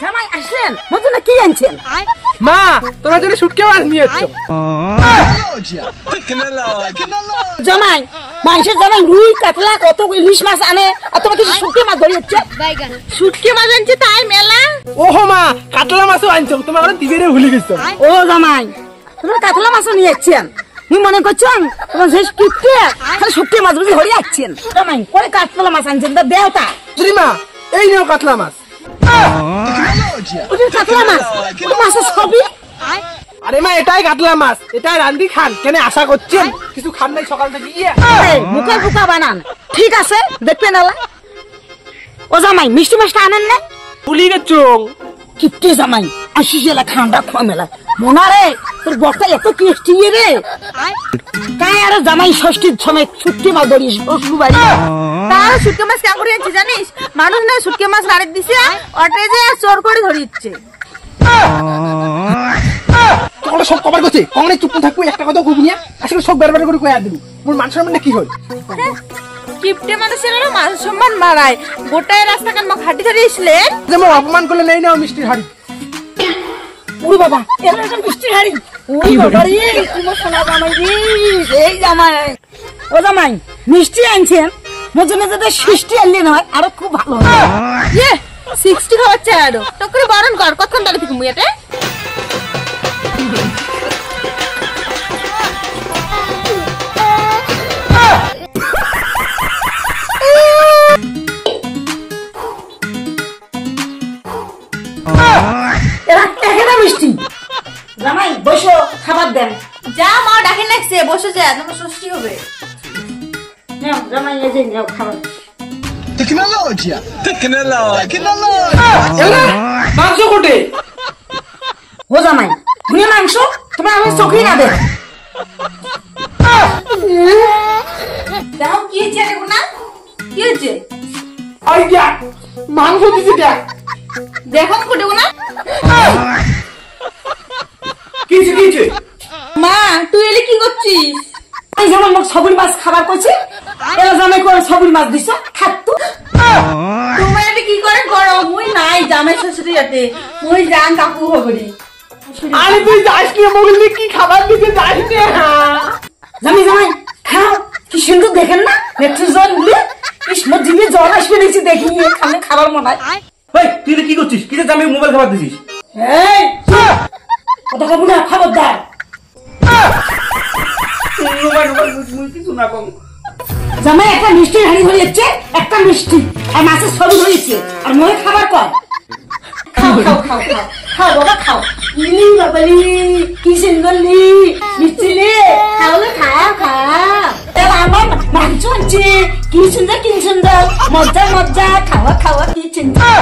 জামাই আসেন, মজা না কি আনছেন? মা তোমার জন্য শুটকি মাছ নিয়ে এসছো। জামাই মানুষের জামাই রুই কাতলা কত ইলিশ মাছ আনে, আর তোমাকে শুটকি মাছ ধরিয়েছে। শুটকি মাছ আনছে তাই মেলা। ওহো মা, কাতলা মাছও আনছো, তোমার ওরা দিবে ভুলে গেছো। ও জামাই তোমরা কাতলা মাছও নিয়ে যাচ্ছেন, তুমি মনে করছেন তোমার শেষ কিপটে খালি শুটকি মাছ বুঝি ধরে যাচ্ছেন। জামাই পরে কাতলা মাছ আনছেন, তা দেওতা মা এই নিও কাতলা মাছ। কাতলা মাছ মাছের ছবি। আরে মা এটাই কাতলা মাছ, এটাই রান্দি খান, কেন আশা করছেন কিছু খান নাই সকাল থেকে? মুখে ফুকা বানান, ঠিক আছে দেখবেন আলা। ও জামাই মিষ্টি মাছটা আনেন না? ভুলি গেছো কিপটে জামাই আসিস এলা খান্ডা খোয়া মেলা মোনারে তোর বকটা এত টেস্টি রে। তাই আর জামাই ষষ্ঠীর সময় শুটকি মাছ ধরিস শ্বশুর বাড়ি। তার শুটকি মাছ কেমন করে আনছে জানিস? মানুষ না শুটকি মাছ রাড়ে দিছে, ওটা যে চোর করে ধরিচ্ছে। তোমরা সব কভার করছে, কংনে চুপ থাকবো, একটা কথা কবি না, আসলে সব বেরবার করে কয়ে দিবি। মোর মান সম্মানটা কি হয়? কিপটে মানুষের মান সম্মান মারায়, গোটায় রাস্তা কান মুখ হাঁটি ধরে আসলে যেমন অপমান করলে নেই না মিষ্টির হাড়ি। ওরে বাবা এরা একটা মিষ্টির হাড়ি। ওই বাবা রে তোমার সোনা জামাই রে, এই জামাই। ও জামাই মিষ্টি আনছেন, মজা মজাতে সৃষ্টি আনলেন হয় আরো খুব ভালো হয়। 60 হচ্ছে আরো টকরে বরণ কর, কতক্ষণ দাঁড়িয়ে থেকে মুইয়াতে। মিষ্টি জামাই বসো, খাবার দেন। যা মা ডাকে লাগছে, বসে যা, তোমার ষষ্ঠী হবে। নাও জামাই এই যে নাও খাবার। মাংস কোটে? ও জামাই ঘুরে মাংস তোমার আমি চোখেই না দেখ। দেখো কি হয়েছে দেখো না, কি হয়েছে? আই দেখ মাংস দিছি, দেখ দেখো কোটে না। কিছু কিছু মা তুই এলে কি করছিস? এই জামাই মোক সবুজ মাছ খাবার করছে, এরা জামাই করে সবুজ মাছ দিছ খাতু। তোমার এটা কি করে করো? মুই নাই জামাই শ্বশুরি আছে, মুই জান কাকু হবরি। আরে তুই যাস না, মোগল কি খাবার দিতে যাস না। জামাই জামাই খাও, কি সুন্দর দেখেন না মেট্রো জল গুলো, কৃষ্ণ জিভে জল আসবে দেখছি, দেখি খালে খাবার মনে হয়। তুই কি করছিস? কি আমি মোবাইল খাবার দিছিস? এই কথা কব না, খবরদার। জামাই একটা মিষ্টির হাড়ি ধরিয়েছে, একটা মিষ্টি আর মাছের ছবি ধরিয়েছে, আর মনে খাবার কর। খাও খাও খাও খাও খাও বাবা খাও। ইলি বাবালি কি সুন্দর লি মিষ্টি লে, খাওলে খাও খাও। আমার মাংস আনছে, কি সুন্দর কি সুন্দর, মজা মজা, খাওয়া খাওয়া কি সুন্দর।